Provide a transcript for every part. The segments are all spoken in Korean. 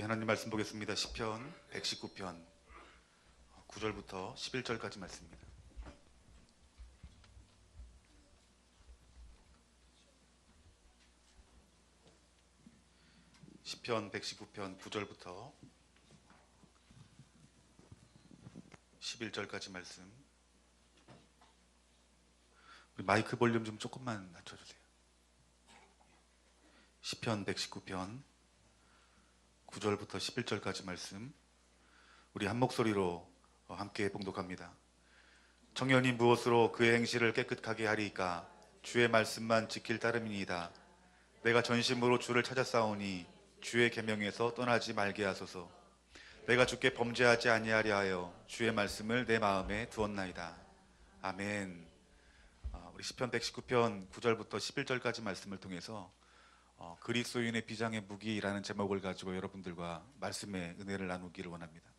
하나님 말씀 보겠습니다. 시편 119편 9절부터 11절까지 말씀입니다. 시편 119편 9절부터 11절까지 말씀. 우리 마이크 볼륨 좀 조금만 낮춰주세요. 시편 119편 9절부터 11절까지 말씀, 우리 한 목소리로 함께 봉독합니다. 청년이 무엇으로 그의 행실을 깨끗하게 하리이까? 주의 말씀만 지킬 따름이니이다. 내가 전심으로 주를 찾았사오니 주의 계명에서 떠나지 말게 하소서. 내가 주께 범죄하지 아니하려 하여 주의 말씀을 내 마음에 두었나이다. 아멘. 우리 시편 119편 9절부터 11절까지 말씀을 통해서 그리스도인의 비장의 무기라는 제목을 가지고 여러분들과 말씀의 은혜를 나누기를 원합니다.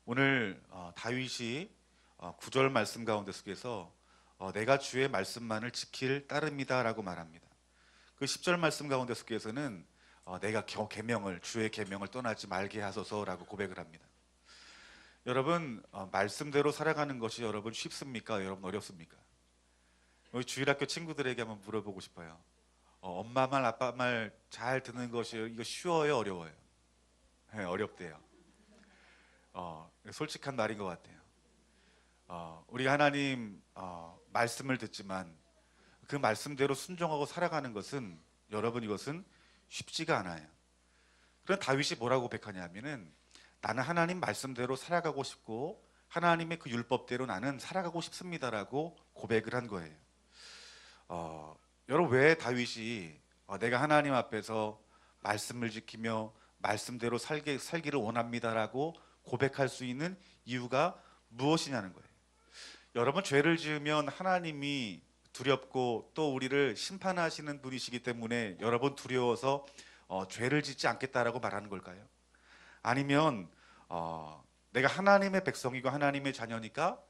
오늘 다윗이 9절 말씀 가운데 속에서 내가 주의 말씀만을 지킬 따름이다 라고 말합니다. 그 10절 말씀 가운데 속에서는 내가 주의 계명을 떠나지 말게 하소서라고 고백을 합니다. 여러분, 말씀대로 살아가는 것이 여러분 쉽습니까? 여러분 어렵습니까? 우리 주일학교 친구들에게 한번 물어보고 싶어요. 엄마 말 아빠 말 잘 듣는 것이 이거 쉬워요, 어려워요? 네, 어렵대요. 솔직한 말인 것 같아요. 우리 하나님 말씀을 듣지만 그 말씀대로 순종하고 살아가는 것은 여러분 이것은 쉽지가 않아요. 그런 다윗이 뭐라고 고백하냐면은 나는 하나님 말씀대로 살아가고 싶고 하나님의 그 율법대로 나는 살아가고 싶습니다라고 고백을 한 거예요. 여러분, 왜 다윗이 내가 하나님 앞에서 말씀을 지키며 말씀대로 살기를 원합니다라고 고백할 수 있는 이유가 무엇이냐는 거예요. 여러분, 죄를 지으면 하나님이 두렵고 또 우리를 심판하시는 분이시기 때문에 여러분 두려워서 죄를 짓지 않겠다라고 말하는 걸까요? 아니면 내가 하나님의 백성이고 하나님의 자녀니까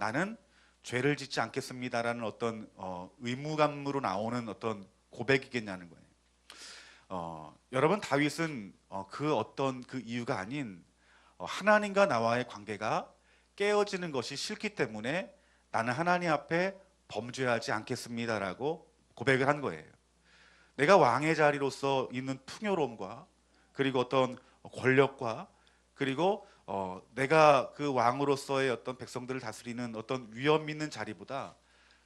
나는 죄를 짓지 않겠습니다라는 어떤 의무감으로 나오는 어떤 고백이겠냐는 거예요. 여러분, 다윗은 그 어떤 그 이유가 아닌 하나님과 나와의 관계가 깨어지는 것이 싫기 때문에 나는 하나님 앞에 범죄하지 않겠습니다라고 고백을 한 거예요. 내가 왕의 자리로서 있는 풍요로움과 그리고 어떤 권력과 그리고 내가 그 왕으로서의 어떤 백성들을 다스리는 어떤 위엄 있는 자리보다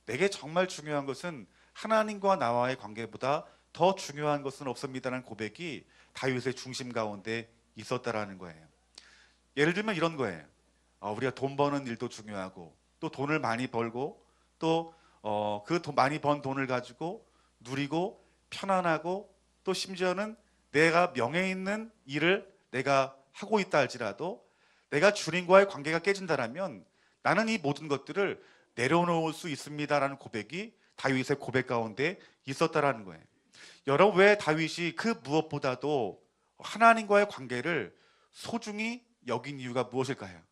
내게 정말 중요한 것은 하나님과 나와의 관계보다 더 중요한 것은 없습니다라는 고백이 다윗의 중심 가운데 있었다라는 거예요. 예를 들면 이런 거예요. 우리가 돈 버는 일도 중요하고 또 돈을 많이 벌고 또 그 많이 번 돈을 가지고 누리고 편안하고 또 심지어는 내가 명예 있는 일을 내가 하고 있다 할지라도 내가 주님과의 관계가 깨진다라면 나는 이 모든 것들을 내려놓을 수 있습니다라는 고백이 다윗의 고백 가운데 있었다라는 거예요. 여러분, 왜 다윗이 그 무엇보다도 하나님과의 관계를 소중히 여긴 이유가 무엇일까요?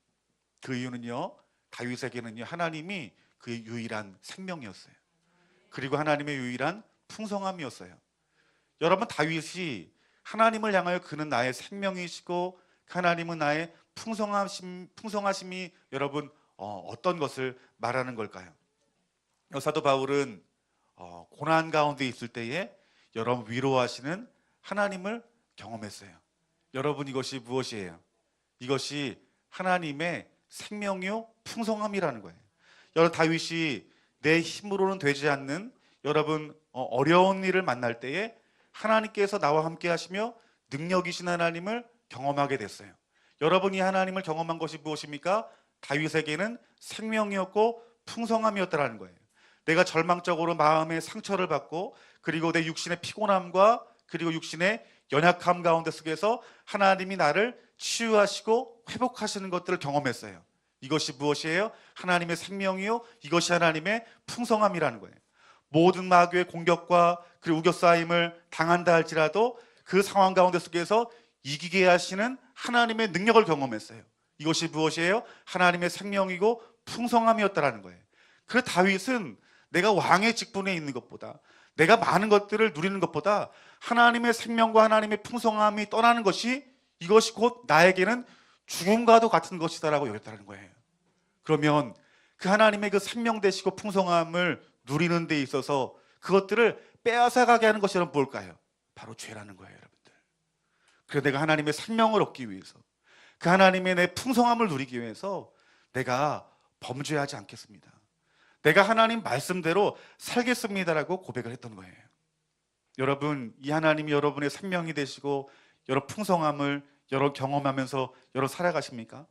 그 이유는요, 다윗에게는요 하나님이 그의 유일한 생명이었어요. 그리고 하나님의 유일한 풍성함이었어요. 여러분, 다윗이 하나님을 향하여 그는 나의 생명이시고 하나님은 나의 풍성하심이 여러분 어떤 것을 말하는 걸까요? 사도 바울은 고난 가운데 있을 때에 여러분 위로하시는 하나님을 경험했어요. 여러분, 이것이 무엇이에요? 이것이 하나님의 생명이요 풍성함이라는 거예요. 여러분, 다윗이 내 힘으로는 되지 않는 여러분 어려운 일을 만날 때에 하나님께서 나와 함께 하시며 능력이신 하나님을 경험하게 됐어요. 여러분이 하나님을 경험한 것이 무엇입니까? 다윗에게는 생명이었고 풍성함이었다라는 거예요. 내가 절망적으로 마음의 상처를 받고 그리고 내 육신의 피곤함과 그리고 육신의 연약함 가운데 속에서 하나님이 나를 치유하시고 회복하시는 것들을 경험했어요. 이것이 무엇이에요? 하나님의 생명이요, 이것이 하나님의 풍성함이라는 거예요. 모든 마귀의 공격과 그리고 우겨싸임을 당한다 할지라도 그 상황 가운데 속에서 이기게 하시는 하나님의 능력을 경험했어요. 이것이 무엇이에요? 하나님의 생명이고 풍성함이었다라는 거예요. 그래서 다윗은 내가 왕의 직분에 있는 것보다 내가 많은 것들을 누리는 것보다 하나님의 생명과 하나님의 풍성함이 떠나는 것이, 이것이 곧 나에게는 죽음과도 같은 것이다라고 여겼다는 거예요. 그러면 그 하나님의 그 생명 되시고 풍성함을 누리는 데 있어서 그것들을 빼앗아가게 하는 것이 뭘까요? 바로 죄라는 거예요, 여러분들. 그래서 내가 하나님의 생명을 얻기 위해서, 그 하나님의 내 풍성함을 누리기 위해서 내가 범죄하지 않겠습니다. 내가 하나님 말씀대로 살겠습니다라고 고백을 했던 거예요. 여러분, 이 하나님이 여러분의 생명이 되시고 여러 풍성함을 여러 경험하면서 여러 살아가십니까?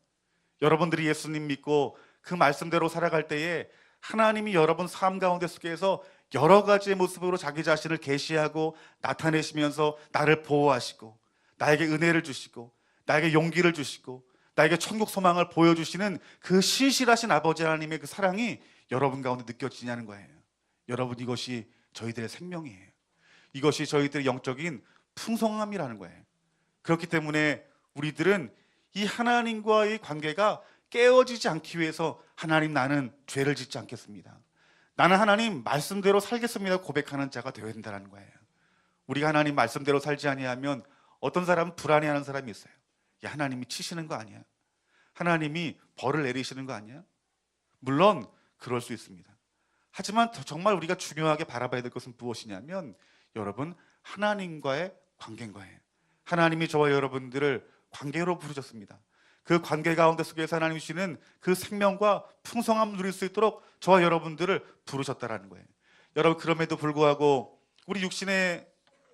여러분들이 예수님 믿고 그 말씀대로 살아갈 때에 하나님이 여러분 삶 가운데 속에서 여러 가지의 모습으로 자기 자신을 계시하고 나타내시면서 나를 보호하시고 나에게 은혜를 주시고 나에게 용기를 주시고 나에게 천국 소망을 보여주시는 그 신실하신 아버지 하나님의 그 사랑이 여러분 가운데 느껴지냐는 거예요. 여러분, 이것이 저희들의 생명이에요. 이것이 저희들의 영적인 풍성함이라는 거예요. 그렇기 때문에 우리들은 이 하나님과의 관계가 깨어지지 않기 위해서 하나님, 나는 죄를 짓지 않겠습니다. 나는 하나님 말씀대로 살겠습니다 고백하는 자가 되어야 된다는 거예요. 우리가 하나님 말씀대로 살지 아니하면 어떤 사람은 불안해하는 사람이 있어요. 야, 하나님이 치시는 거 아니야? 하나님이 벌을 내리시는 거 아니야? 물론 그럴 수 있습니다. 하지만 정말 우리가 중요하게 바라봐야 될 것은 무엇이냐면, 여러분, 하나님과의 관계인 거예요. 하나님이 저와 여러분들을 관계로 부르셨습니다. 그 관계 가운데 속에서 하나님이 주시는 그 생명과 풍성함을 누릴 수 있도록 저와 여러분들을 부르셨다라는 거예요. 여러분, 그럼에도 불구하고 우리 육신의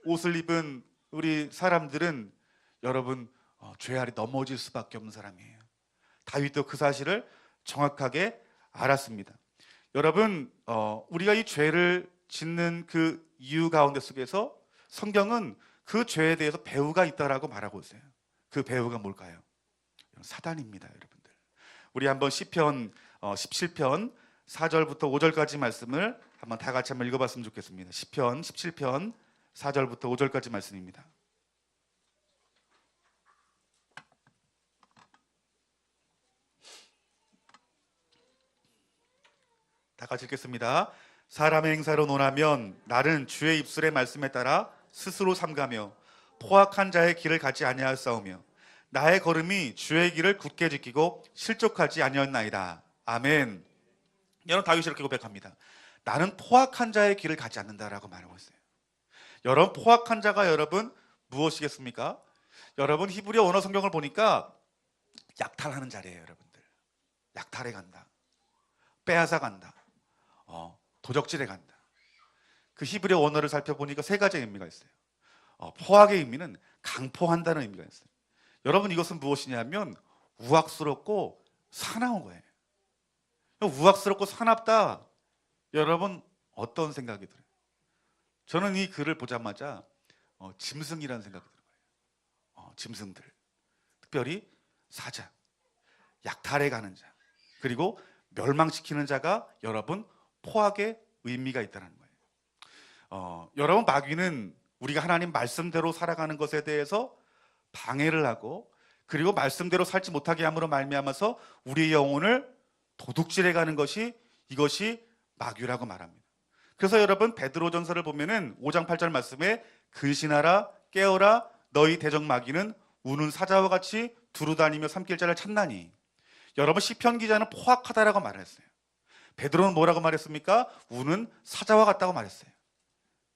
옷을 입은 우리 사람들은 여러분 죄 아래 넘어질 수밖에 없는 사람이에요. 다윗도 그 사실을 정확하게 알았습니다. 여러분, 우리가 이 죄를 짓는 그 이유 가운데 속에서 성경은 그 죄에 대해서 배후가 있다라고 말하고 있어요. 그 배후가 뭘까요? 사단입니다, 여러분들. 우리 한번 시편 17편 4절부터 5절까지 말씀을 한번 다 같이 한번 읽어봤으면 좋겠습니다. 시편 17편 4절부터 5절까지 말씀입니다. 다 같이 읽겠습니다. 사람의 행사로 논하면 나는 주의 입술의 말씀에 따라 스스로 삼가며 포악한 자의 길을 가지 아니하였사오며 나의 걸음이 주의 길을 굳게 지키고 실족하지 아니었나이다. 아멘. 여러분, 다윗이 이렇게 고백합니다. 나는 포악한 자의 길을 가지 않는다라고 말하고 있어요. 여러분, 포악한 자가 여러분 무엇이겠습니까? 여러분, 히브리어 원어 성경을 보니까 약탈하는 자리예요, 여러분들. 약탈해 간다, 빼앗아 간다, 도적질해 간다. 그 히브리어 원어를 살펴보니까 세 가지 의미가 있어요. 포악의 의미는 강포한다는 의미가 있어요. 여러분, 이것은 무엇이냐면 우악스럽고 사나운 거예요. 우악스럽고 사납다. 여러분, 어떤 생각이 들어요? 저는 이 글을 보자마자 짐승이라는 생각이 들어요. 짐승들, 특별히 사자, 약탈해 가는 자, 그리고 멸망시키는 자가 여러분 포악의 의미가 있다는 거예요. 여러분, 마귀는 우리가 하나님 말씀대로 살아가는 것에 대해서 방해를 하고, 그리고 말씀대로 살지 못하게 함으로 말미암아서 우리의 영혼을 도둑질해 가는 것이, 이것이 마귀라고 말합니다. 그래서 여러분, 베드로전서를 보면은 5장 8절 말씀에 근신하라, 깨어라, 너희 대적 마귀는 우는 사자와 같이 두루다니며 삼킬 자를 찾나니. 여러분, 시편 기자는 포악하다라고 말했어요. 베드로는 뭐라고 말했습니까? 우는 사자와 같다고 말했어요.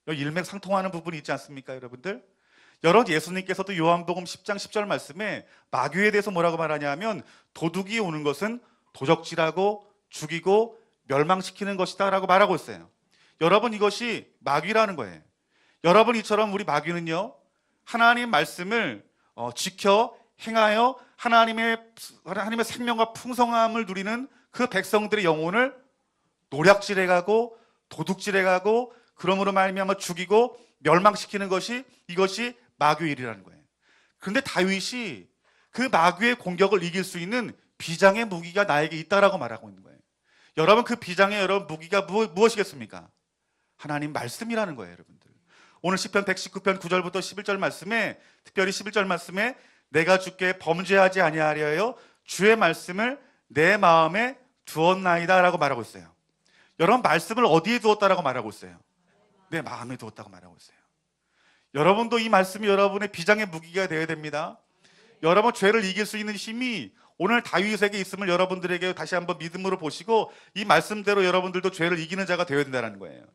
여기 일맥상통하는 부분이 있지 않습니까, 여러분들? 여러분, 예수님께서도 요한복음 10장 10절 말씀에 마귀에 대해서 뭐라고 말하냐면 도둑이 오는 것은 도적질하고 죽이고 멸망시키는 것이다 라고 말하고 있어요. 여러분, 이것이 마귀라는 거예요. 여러분, 이처럼 우리 마귀는요, 하나님 말씀을 지켜 행하여 하나님의 생명과 풍성함을 누리는 그 백성들의 영혼을 노략질해가고 도둑질해가고, 그러므로 말미암아 죽이고 멸망시키는 것이, 이것이 마귀의 일이라는 거예요. 그런데 다윗이 그 마귀의 공격을 이길 수 있는 비장의 무기가 나에게 있다라고 말하고 있는 거예요. 여러분, 그 비장의 여러분 무기가 무엇이겠습니까? 하나님 말씀이라는 거예요, 여러분들. 오늘 시편 119편 9절부터 11절 말씀에, 특별히 11절 말씀에 내가 주께 범죄하지 아니하려 주의 말씀을 내 마음에 두었나이다 라고 말하고 있어요. 여러분, 말씀을 어디에 두었다라고 말하고 있어요? 내 마음에 두었다고 말하고 있어요. 여러분도 이 말씀이 여러분의 비장의 무기가 되어야 됩니다. 여러분 죄를 이길 수 있는 힘이 오늘 다윗에게 있음을 여러분들에게 다시 한번 믿음으로 보시고 이 말씀대로 여러분들도 죄를 이기는 자가 되어야 된다는 거예요.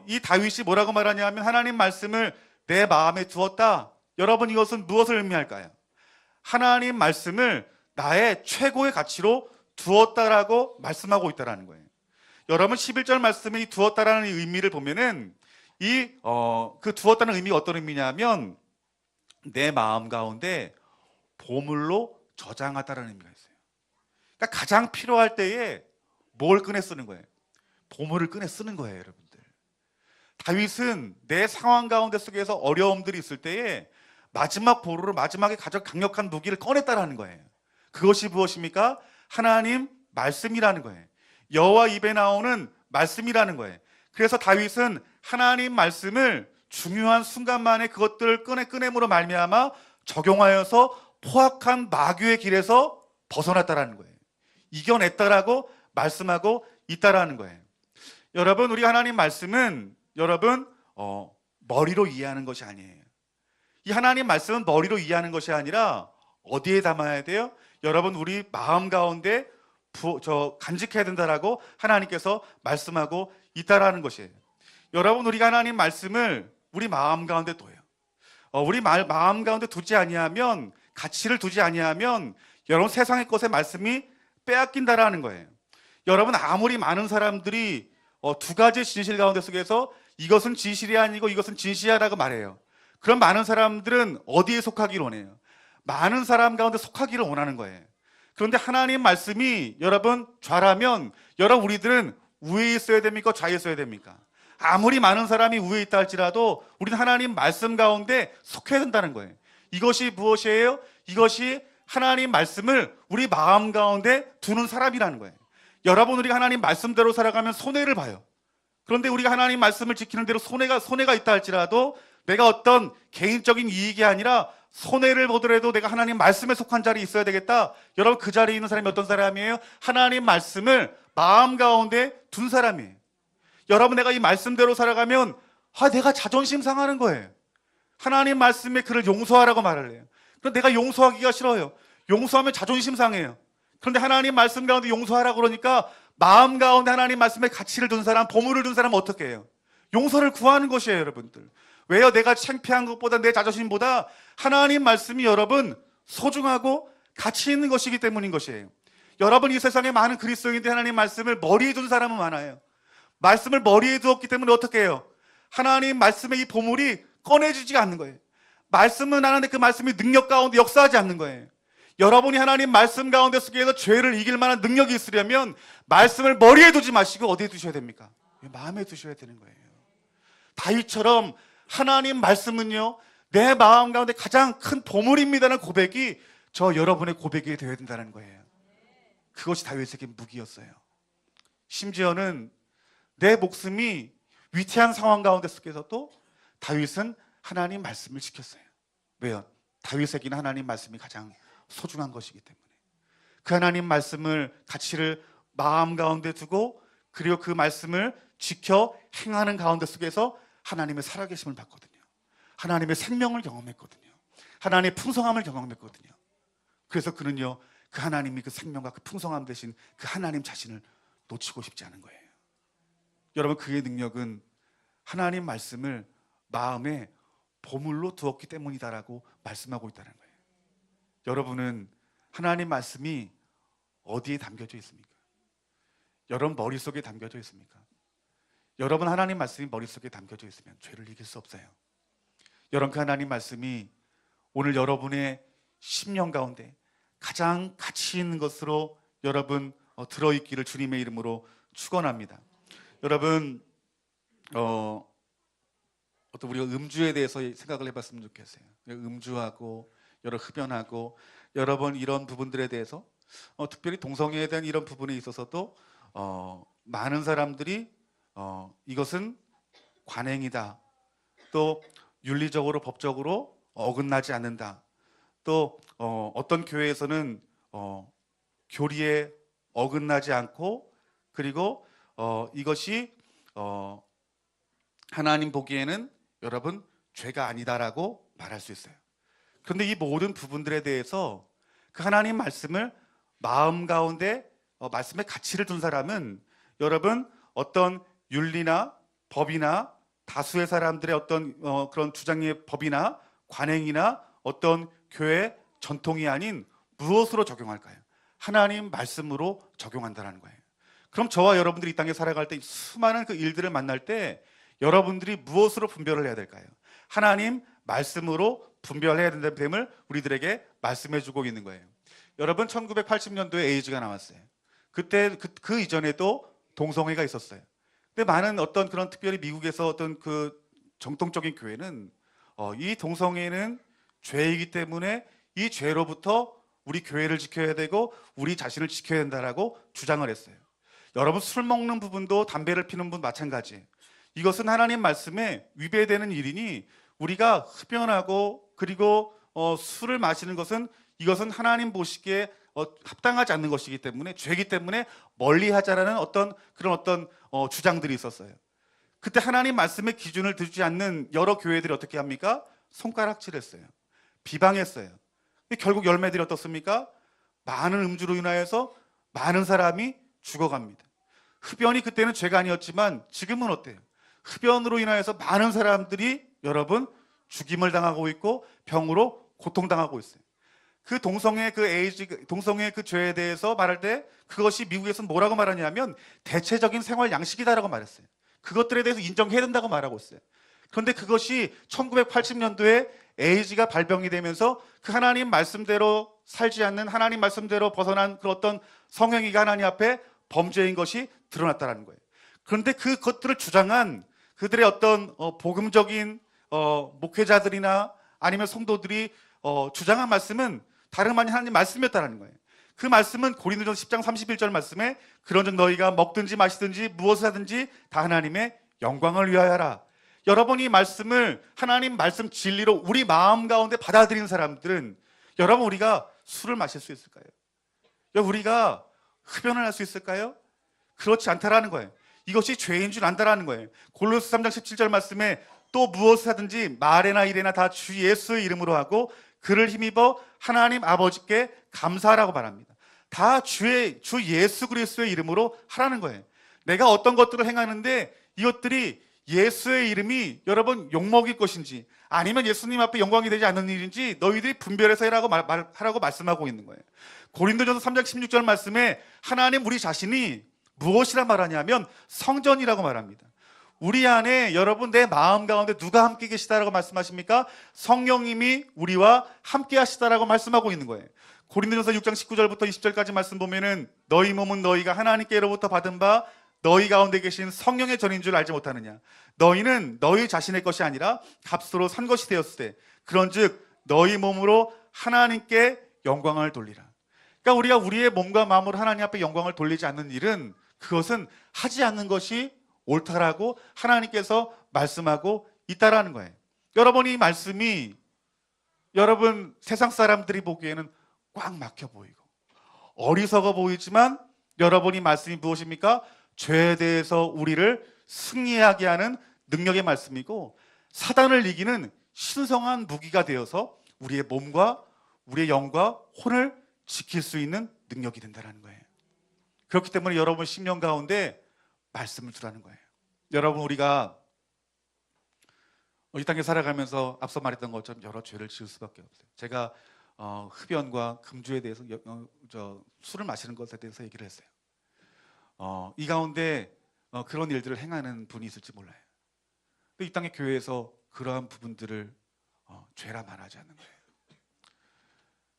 이 다윗이 뭐라고 말하냐면 하나님 말씀을 내 마음에 두었다. 여러분 이것은 무엇을 의미할까요? 하나님 말씀을 나의 최고의 가치로 두었다라고 말씀하고 있다라는 거예요. 여러분 11절 말씀에 이 두었다라는 의미를 보면은 그 두었다는 의미가 어떤 의미냐면 내 마음 가운데 보물로 저장하다라는 의미가 있어요. 그러니까 가장 필요할 때에 뭘 꺼내 쓰는 거예요? 보물을 꺼내 쓰는 거예요, 여러분들. 다윗은 내 상황 가운데 속에서 어려움들이 있을 때에 마지막 보루로 마지막에 가장 강력한 무기를 꺼냈다라는 거예요. 그것이 무엇입니까? 하나님 말씀이라는 거예요. 여호와 입에 나오는 말씀이라는 거예요. 그래서 다윗은 하나님 말씀을 중요한 순간만에 그것들을 꺼냄으로 말미암아 적용하여서 포악한 마귀의 길에서 벗어났다라는 거예요. 이겨냈다라고 말씀하고 있다라는 거예요. 여러분, 우리 하나님 말씀은 여러분 머리로 이해하는 것이 아니에요. 이 하나님 말씀은 머리로 이해하는 것이 아니라 어디에 담아야 돼요? 여러분, 우리 마음 가운데 간직해야 된다라고 하나님께서 말씀하고 있다라는 것이에요. 여러분, 우리가 하나님 말씀을 우리 마음 가운데 둬요. 우리 마음 가운데 두지 아니하면, 가치를 두지 아니하면 여러분 세상의 것에 말씀이 빼앗긴다라는 거예요. 여러분, 아무리 많은 사람들이 두 가지 진실 가운데 속에서 이것은 진실이 아니고 이것은 진실이라고 말해요. 그럼 많은 사람들은 어디에 속하기를 원해요? 많은 사람 가운데 속하기를 원하는 거예요. 그런데 하나님 말씀이 여러분 좌라면 여러분 우리들은 우에 있어야 됩니까? 좌에 있어야 됩니까? 아무리 많은 사람이 우에 있다 할지라도 우리는 하나님 말씀 가운데 속해야 된다는 거예요. 이것이 무엇이에요? 이것이 하나님 말씀을 우리 마음 가운데 두는 사람이라는 거예요. 여러분, 우리가 하나님 말씀대로 살아가면 손해를 봐요. 그런데 우리가 하나님 말씀을 지키는 대로 손해가 있다 할지라도 내가 어떤 개인적인 이익이 아니라 손해를 보더라도 내가 하나님 말씀에 속한 자리에 있어야 되겠다. 여러분, 그 자리에 있는 사람이 어떤 사람이에요? 하나님 말씀을 마음 가운데 둔 사람이에요. 여러분, 내가 이 말씀대로 살아가면 내가 자존심 상하는 거예요. 하나님 말씀에 그를 용서하라고 말을 해요. 그런데 내가 용서하기가 싫어요. 용서하면 자존심 상해요. 그런데 하나님 말씀 가운데 용서하라고 그러니까 마음 가운데 하나님 말씀에 가치를 둔 사람, 보물을 둔 사람은 어떻게 해요? 용서를 구하는 것이에요, 여러분들. 왜요? 내가 창피한 것보다 내 자존심보다 하나님 말씀이 여러분 소중하고 가치 있는 것이기 때문인 것이에요. 여러분, 이 세상에 많은 그리스도인들이 하나님 말씀을 머리에 둔 사람은 많아요. 말씀을 머리에 두었기 때문에 어떻게 해요? 하나님 말씀의 이 보물이 꺼내지지가 않는 거예요. 말씀은 하는데 그 말씀이 능력 가운데 역사하지 않는 거예요. 여러분이 하나님 말씀 가운데 속에서 죄를 이길 만한 능력이 있으려면 말씀을 머리에 두지 마시고 어디에 두셔야 됩니까? 마음에 두셔야 되는 거예요. 다윗처럼 하나님 말씀은요 내 마음 가운데 가장 큰 보물입니다라는 고백이 여러분의 고백이 되어야 된다는 거예요. 그것이 다윗에게 무기였어요. 심지어는 내 목숨이 위태한 상황 가운데 속에서도 다윗은 하나님 말씀을 지켰어요. 왜요? 다윗에게는 하나님 말씀이 가장 소중한 것이기 때문에 그 하나님 말씀을 가치를 마음 가운데 두고 그리고 그 말씀을 지켜 행하는 가운데 속에서 하나님의 살아계심을 봤거든요. 하나님의 생명을 경험했거든요. 하나님의 풍성함을 경험했거든요. 그래서 그는요 그 하나님이 그 생명과 그 풍성함 대신 그 하나님 자신을 놓치고 싶지 않은 거예요. 여러분, 그의 능력은 하나님 말씀을 마음에 보물로 두었기 때문이다라고 말씀하고 있다는 거예요. 여러분은 하나님 말씀이 어디에 담겨져 있습니까? 여러분 머릿속에 담겨져 있습니까? 여러분 하나님 말씀이 머릿속에 담겨져 있으면 죄를 이길 수 없어요. 여러분, 그 하나님 말씀이 오늘 여러분의 심령 가운데 가장 가치 있는 것으로 여러분 들어있기를 주님의 이름으로 축원합니다. 여러분 어떤 우리가 음주에 대해서 생각을 해봤으면 좋겠어요. 음주하고 여러 흡연하고 여러분 이런 부분들에 대해서 특별히 동성애에 대한 이런 부분에 있어서도 많은 사람들이 이것은 관행이다, 또 윤리적으로 법적으로 어긋나지 않는다, 또 어떤 교회에서는 교리에 어긋나지 않고 그리고 이것이 하나님 보기에는 여러분 죄가 아니다라고 말할 수 있어요. 그런데 이 모든 부분들에 대해서 그 하나님 말씀을 마음 가운데 말씀의 가치를 둔 사람은 여러분 어떤 윤리나 법이나 다수의 사람들의 어떤 그런 주장의 법이나 관행이나 어떤 교회 전통이 아닌 무엇으로 적용할까요? 하나님 말씀으로 적용한다는 거예요. 그럼 저와 여러분들이 이 땅에 살아갈 때 수많은 그 일들을 만날 때 여러분들이 무엇으로 분별을 해야 될까요? 하나님 말씀으로 분별해야 된다는 됨을 우리들에게 말씀해 주고 있는 거예요. 여러분 1980년도에 에이즈가 나왔어요. 그때 그 이전에도 동성애가 있었어요. 근데 많은 어떤 그런 특별히 미국에서 어떤 그 정통적인 교회는 이 동성애는 죄이기 때문에 이 죄로부터 우리 교회를 지켜야 되고 우리 자신을 지켜야 된다라고 주장을 했어요. 여러분 술 먹는 부분도 담배를 피는 분 마찬가지예요. 이것은 하나님 말씀에 위배되는 일이니 우리가 흡연하고 그리고 술을 마시는 것은 이것은 하나님 보시기에 합당하지 않는 것이기 때문에 죄이기 때문에 멀리하자라는 어떤 주장들이 있었어요. 그때 하나님 말씀의 기준을 두지 않는 여러 교회들이 어떻게 합니까? 손가락질했어요. 비방했어요. 결국 열매들이 어떻습니까? 많은 음주로 인하여서 많은 사람이 죽어갑니다. 흡연이 그때는 죄가 아니었지만 지금은 어때요? 흡연으로 인하여서 많은 사람들이 여러분 죽임을 당하고 있고 병으로 고통당하고 있어요. 그 동성애 동성애 그 죄에 대해서 말할 때 그것이 미국에서는 뭐라고 말하냐면 대체적인 생활 양식이다라고 말했어요. 그것들에 대해서 인정해야 된다고 말하고 있어요. 그런데 그것이 1980년도에 에이즈가 발병이 되면서 그 하나님 말씀대로 살지 않는 하나님 말씀대로 벗어난 그 어떤 성행위가 하나님 앞에 범죄인 것이 드러났다는 거예요. 그런데 그것들을 주장한 그들의 어떤 복음적인 목회자들이나 아니면 성도들이 주장한 말씀은 다름 아닌 하나님 말씀이었다는 거예요. 그 말씀은 고린도전서 10장 31절 말씀에 그런즉 너희가 먹든지 마시든지 무엇을 하든지 다 하나님의 영광을 위하여라. 여러분 이 말씀을 하나님 말씀 진리로 우리 마음 가운데 받아들이는 사람들은 여러분 우리가 술을 마실 수 있을까요? 우리가 흡연을 할 수 있을까요? 그렇지 않다라는 거예요. 이것이 죄인 줄 안다라는 거예요. 골로새 3장 17절 말씀에 또 무엇을 하든지 말에나 일에나 다 주 예수의 이름으로 하고 그를 힘입어 하나님 아버지께 감사하라고 말합니다. 다 주 예수 그리스도의 이름으로 하라는 거예요. 내가 어떤 것들을 행하는데 이것들이 예수의 이름이 여러분 욕먹일 것인지 아니면 예수님 앞에 영광이 되지 않는 일인지 너희들이 분별해서 하라고 말씀하고 있는 거예요. 고린도전서 3장 16절 말씀에 하나님 우리 자신이 무엇이라 말하냐면 성전이라고 말합니다. 우리 안에 여러분 내 마음 가운데 누가 함께 계시다라고 말씀하십니까? 성령님이 우리와 함께 하시다라고 말씀하고 있는 거예요. 고린도전서 6장 19절부터 20절까지 말씀 보면은 너희 몸은 너희가 하나님께로부터 받은 바 너희 가운데 계신 성령의 전인 줄 알지 못하느냐. 너희는 너희 자신의 것이 아니라 값으로 산 것이 되었을 때 그런즉 너희 몸으로 하나님께 영광을 돌리라. 그러니까 우리가 우리의 몸과 마음으로 하나님 앞에 영광을 돌리지 않는 일은 그것은 하지 않는 것이 옳다라고 하나님께서 말씀하고 있다라는 거예요. 여러분 이 말씀이 여러분 세상 사람들이 보기에는 꽉 막혀 보이고 어리석어 보이지만 여러분이 말씀이 무엇입니까? 죄에 대해서 우리를 승리하게 하는 능력의 말씀이고 사단을 이기는 신성한 무기가 되어서 우리의 몸과 우리의 영과 혼을 지킬 수 있는 능력이 된다는 거예요. 그렇기 때문에 여러분 심령 가운데 말씀을 두라는 거예요. 여러분 우리가 이 땅에 살아가면서 앞서 말했던 것처럼 여러 죄를 지을 수밖에 없어요. 제가 흡연과 금주에 대해서 술을 마시는 것에 대해서 얘기를 했어요. 이 가운데 그런 일들을 행하는 분이 있을지 몰라요. 이 땅의 교회에서 그러한 부분들을 죄라 말하지 않는 거예요.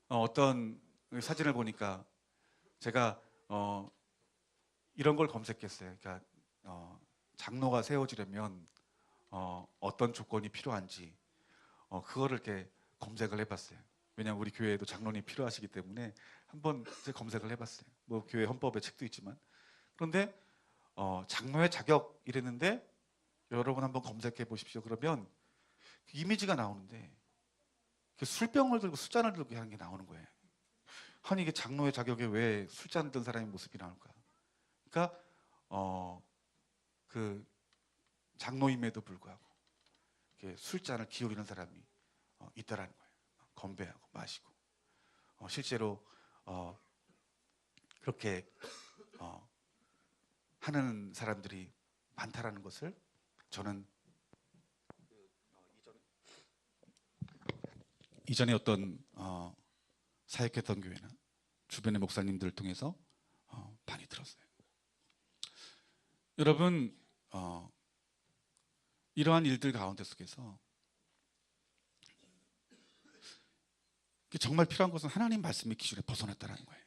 어떤 사진을 보니까 제가 이런 걸 검색했어요. 그러니까 장로가 세워지려면 어떤 조건이 필요한지 그거를 이렇게 검색을 해봤어요. 왜냐하면 우리 교회에도 장로님이 필요하시기 때문에 한번 검색을 해봤어요. 뭐 교회 헌법에 책도 있지만 그런데 장로의 자격 이랬는데 여러분 한번 검색해 보십시오. 그러면 그 이미지가 나오는데 술병을 들고 술잔을 들고 하는 게 나오는 거예요. 아니 이게 장로의 자격에 왜 술잔 든 사람의 모습이 나올까? 그러니까 그 장로임에도 불구하고 이렇게 술잔을 기울이는 사람이 있다라는 거예요. 건배하고 마시고 실제로 그렇게 하는 사람들이 많다라는 것을 저는 이전에 어떤 사역했던 교회나 주변의 목사님들을 통해서 많이 들었어요. 여러분, 이러한 일들 가운데 속에서 정말 필요한 것은 하나님 말씀의 기준에 벗어났다는 거예요.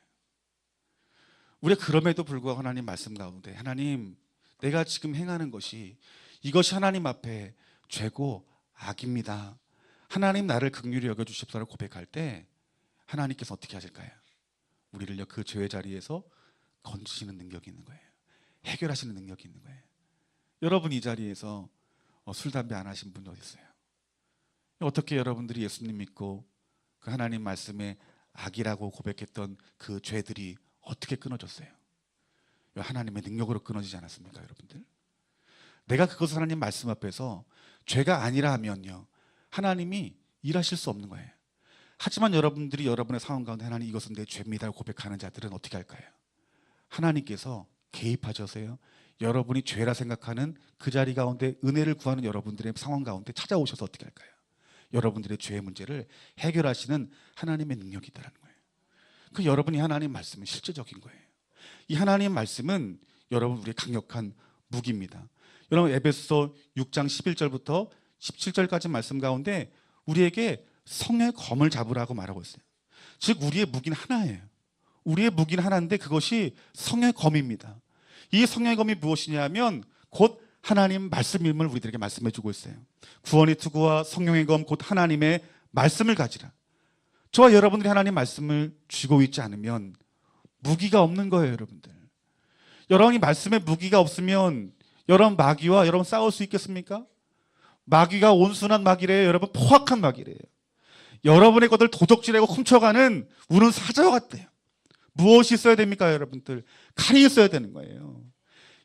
우리가 그럼에도 불구하고 하나님 말씀 가운데 하나님, 내가 지금 행하는 것이 이것이 하나님 앞에 죄고 악입니다. 하나님 나를 긍휼히 여겨주십사를 고백할 때 하나님께서 어떻게 하실까요? 우리를 그 죄의 자리에서 건지시는 능력이 있는 거예요. 해결하시는 능력이 있는 거예요. 여러분 이 자리에서 술, 담배 안 하신 분이 어디 있어요? 어떻게 여러분들이 예수님 믿고 그 하나님 말씀에 악이라고 고백했던 그 죄들이 어떻게 끊어졌어요? 하나님의 능력으로 끊어지지 않았습니까, 여러분들? 내가 그것을 하나님 말씀 앞에서 죄가 아니라 하면요, 하나님이 일하실 수 없는 거예요. 하지만 여러분들이 여러분의 상황 가운데 하나님 이것은 내 죄입니다 고백하는 자들은 어떻게 할까요? 하나님께서 개입하셔서요, 여러분이 죄라 생각하는 그 자리 가운데 은혜를 구하는 여러분들의 상황 가운데 찾아오셔서 어떻게 할까요? 여러분들의 죄의 문제를 해결하시는 하나님의 능력이 있다는 거예요. 그 여러분이 하나님 말씀은 실제적인 거예요. 이 하나님 말씀은 여러분 우리의 강력한 무기입니다. 여러분 에베소서 6장 11절부터 17절까지 말씀 가운데 우리에게 성의 검을 잡으라고 말하고 있어요. 즉 우리의 무기는 하나예요. 우리의 무기는 하나인데 그것이 성의 검입니다. 이 성의 검이 무엇이냐면 곧 하나님 말씀임을 우리들에게 말씀해 주고 있어요. 구원의 투구와 성령의 검 곧 하나님의 말씀을 가지라. 저와 여러분들이 하나님 말씀을 쥐고 있지 않으면 무기가 없는 거예요, 여러분들. 여러분이 말씀에 무기가 없으면 여러분 마귀와 여러분 싸울 수 있겠습니까? 마귀가 온순한 마귀래요. 여러분 포악한 마귀래요. 여러분의 것을 도적질하고 훔쳐가는 우는 사자와 같대요. 무엇이 있어야 됩니까, 여러분들? 칼이 있어야 되는 거예요.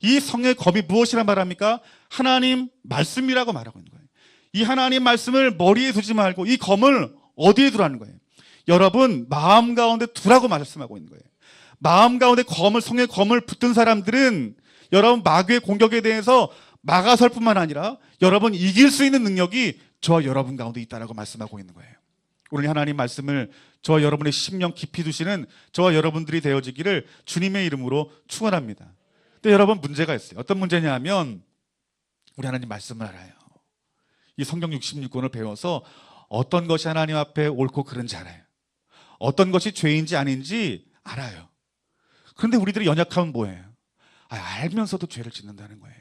이 성의 검이 무엇이라 말합니까? 하나님 말씀이라고 말하고 있는 거예요. 이 하나님 말씀을 머리에 두지 말고 이 검을 어디에 두라는 거예요? 여러분 마음 가운데 두라고 말씀하고 있는 거예요. 마음 가운데 검을, 성의 검을 붙든 사람들은 여러분 마귀의 공격에 대해서 막아설 뿐만 아니라 여러분 이길 수 있는 능력이 저와 여러분 가운데 있다라고 말씀하고 있는 거예요. 오늘 하나님 말씀을 저와 여러분의 심령 깊이 두시는 저와 여러분들이 되어지기를 주님의 이름으로 축원합니다. 근데 여러분 문제가 있어요. 어떤 문제냐 하면 우리 하나님 말씀을 알아요. 이 성경 66권을 배워서 어떤 것이 하나님 앞에 옳고 그른지 알아요. 어떤 것이 죄인지 아닌지 알아요. 그런데 우리들이 연약하면 뭐예요? 알면서도 죄를 짓는다는 거예요.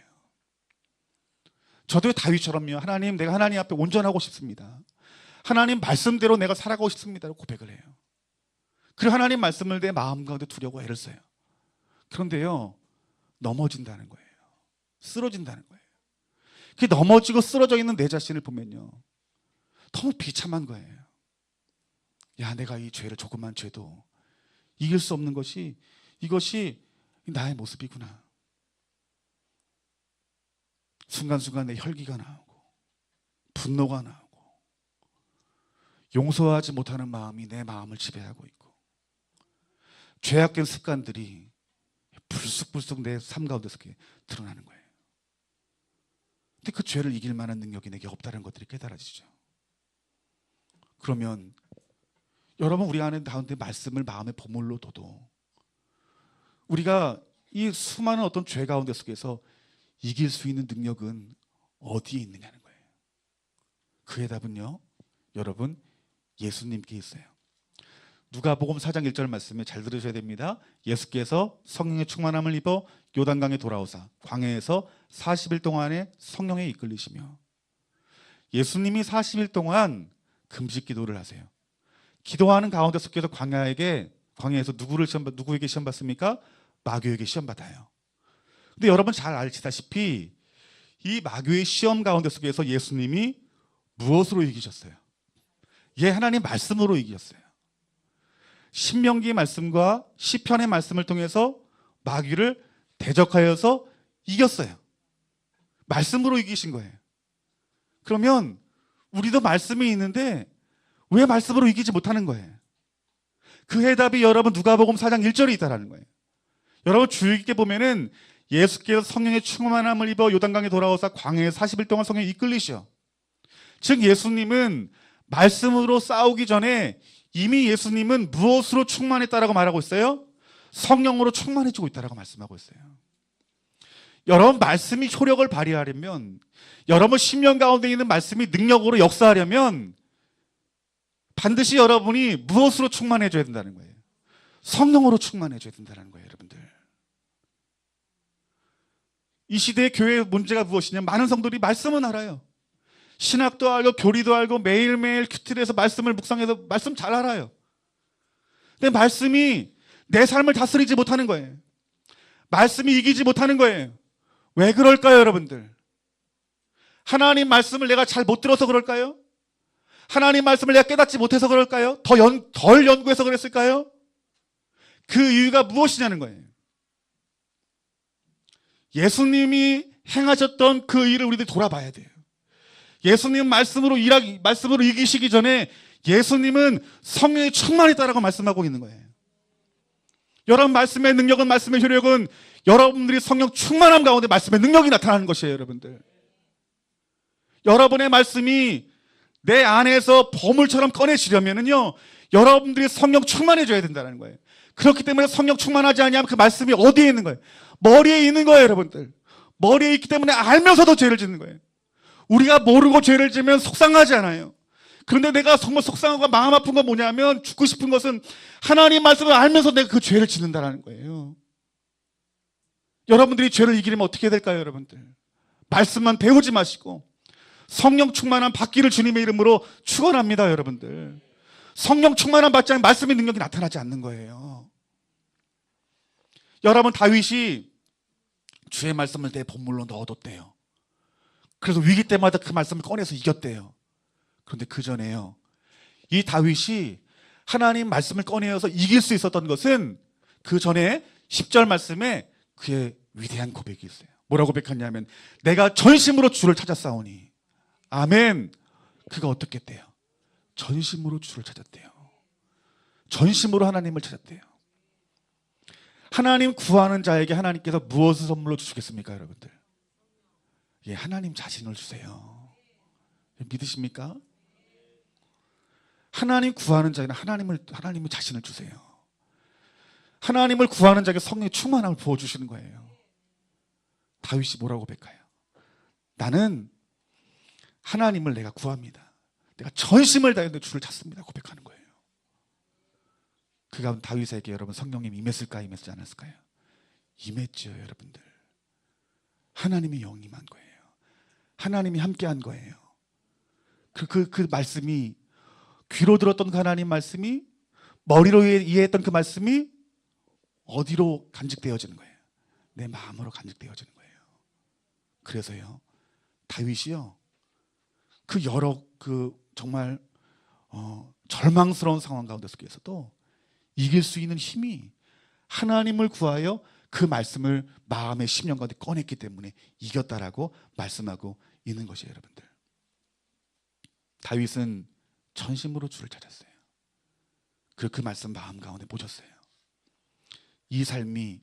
저도 다윗처럼요, 하나님, 내가 하나님 앞에 온전하고 싶습니다. 하나님 말씀대로 내가 살아가고 싶습니다. 고백을 해요. 그리고 하나님 말씀을 내 마음 가운데 두려고 애를 써요. 그런데요, 넘어진다는 거예요. 쓰러진다는 거예요. 그 넘어지고 쓰러져 있는 내 자신을 보면요, 너무 비참한 거예요. 야, 내가 이 죄를, 조그만 죄도 이길 수 없는 것이, 이것이 나의 모습이구나. 순간순간 내 혈기가 나오고 분노가 나오고 용서하지 못하는 마음이 내 마음을 지배하고 있고 죄악된 습관들이 불쑥불쑥 내 삶 가운데서 드러나는 거예요. 근데 그 죄를 이길 만한 능력이 내게 없다는 것들이 깨달아지죠. 그러면 여러분 우리 안에 가운데 말씀을 마음의 보물로 둬도 우리가 이 수많은 어떤 죄 가운데 속에서 이길 수 있는 능력은 어디에 있느냐는 거예요. 그의 답은요, 여러분 예수님께 있어요. 누가복음 4장 1절 말씀에 잘 들으셔야 됩니다. 예수께서 성령의 충만함을 입어 요단강에 돌아오사 광야에서 40일 동안에 성령에 이끌리시며, 예수님이 40일 동안 금식 기도를 하세요. 기도하는 가운데 속에서 광야에서 누구에게 시험 받습니까? 마귀에게 시험 받아요. 근데 여러분 잘 아시다시피 이 마귀의 시험 가운데 속에서 예수님이 무엇으로 이기셨어요? 하나님 말씀으로 이기셨어요. 신명기의 말씀과 시편의 말씀을 통해서 마귀를 대적하여서 이겼어요. 말씀으로 이기신 거예요. 그러면 우리도 말씀이 있는데 왜 말씀으로 이기지 못하는 거예요? 그 해답이 여러분 누가복음 4장 1절에 있다라는 거예요. 여러분 주의 깊게 보면은 예수께서 성령의 충만함을 입어 요단강에 돌아오사 광야에 40일 동안 성령에 이끌리시오. 즉 예수님은 말씀으로 싸우기 전에 이미 예수님은 무엇으로 충만했다라고 말하고 있어요? 성령으로 충만해지고 있다라고 말씀하고 있어요. 여러분 말씀이 효력을 발휘하려면, 여러분 심령 가운데 있는 말씀이 능력으로 역사하려면 반드시 여러분이 무엇으로 충만해져야 된다는 거예요? 성령으로 충만해져야 된다는 거예요, 여러분들. 이 시대의 교회의 문제가 무엇이냐? 많은 성도들이 말씀은 알아요. 신학도 알고 교리도 알고 매일매일 큐티에서 말씀을 묵상해서 말씀 잘 알아요. 근데 말씀이 내 삶을 다스리지 못하는 거예요. 말씀이 이기지 못하는 거예요. 왜 그럴까요, 여러분들? 하나님 말씀을 내가 잘 못 들어서 그럴까요? 하나님 말씀을 내가 깨닫지 못해서 그럴까요? 덜 연구해서 그랬을까요? 그 이유가 무엇이냐는 거예요. 예수님이 행하셨던 그 일을 우리들이 돌아봐야 돼요. 예수님 말씀으로 이기시기 전에 예수님은 성령이 충만했다라고 말씀하고 있는 거예요. 여러분 말씀의 능력은, 말씀의 효력은 여러분들이 성령 충만함 가운데 말씀의 능력이 나타나는 것이에요, 여러분들. 여러분의 말씀이 내 안에서 보물처럼 꺼내지려면은요, 여러분들이 성령 충만해져야 된다는 거예요. 그렇기 때문에 성령 충만하지 않으면 그 말씀이 어디에 있는 거예요? 머리에 있는 거예요, 여러분들. 머리에 있기 때문에 알면서도 죄를 짓는 거예요. 우리가 모르고 죄를 지면 속상하지 않아요. 그런데 내가 정말 속상하고 마음 아픈 건 뭐냐면, 죽고 싶은 것은 하나님 말씀을 알면서 내가 그 죄를 짓는다는 거예요. 여러분들이 죄를 이기려면 어떻게 해야 될까요, 여러분들? 말씀만 배우지 마시고 성령 충만함 받기를 주님의 이름으로 축원합니다, 여러분들. 성령 충만함 받지 않으면 말씀의 능력이 나타나지 않는 거예요. 여러분 다윗이 주의 말씀을 내 본물로 넣어뒀대요. 그래서 위기 때마다 그 말씀을 꺼내서 이겼대요. 그런데 그 전에요, 이 다윗이 하나님 말씀을 꺼내어서 이길 수 있었던 것은 그 전에 10절 말씀에 그의 위대한 고백이 있어요. 뭐라고 고백했냐면, 내가 전심으로 주를 찾았사오니. 아멘. 그가 어떻게 했대요? 전심으로 주를 찾았대요. 전심으로 하나님을 찾았대요. 하나님 구하는 자에게 하나님께서 무엇을 선물로 주시겠습니까, 여러분들? 예, 하나님 자신을 주세요. 믿으십니까? 하나님 구하는 자에는 하나님의 자신을 주세요. 하나님을 구하는 자에게 성령의 충만함을 부어주시는 거예요. 다윗이 뭐라고 고백해요? 나는 하나님을 내가 구합니다. 내가 전심을 다해서 주를 찾습니다. 고백하는 거예요. 그 가운데 다윗에게 여러분 성령님이 임했을까, 임했지 않았을까요? 임했죠, 여러분들. 하나님이 영임한 거예요. 하나님이 함께한 거예요. 그 말씀이, 귀로 들었던 그 하나님 말씀이, 머리로 이해했던 그 말씀이 어디로 간직되어지는 거예요? 내 마음으로 간직되어지는 거예요. 그래서요, 다윗이요, 그 여러 정말 절망스러운 상황 가운데 속에서도 이길 수 있는 힘이 하나님을 구하여 그 말씀을 마음의 심령 가운데 꺼냈기 때문에 이겼다라고 말씀하고 있는 것이에요, 여러분들. 다윗은 전심으로 주를 찾았어요. 그 말씀 마음 가운데 모셨어요. 이 삶이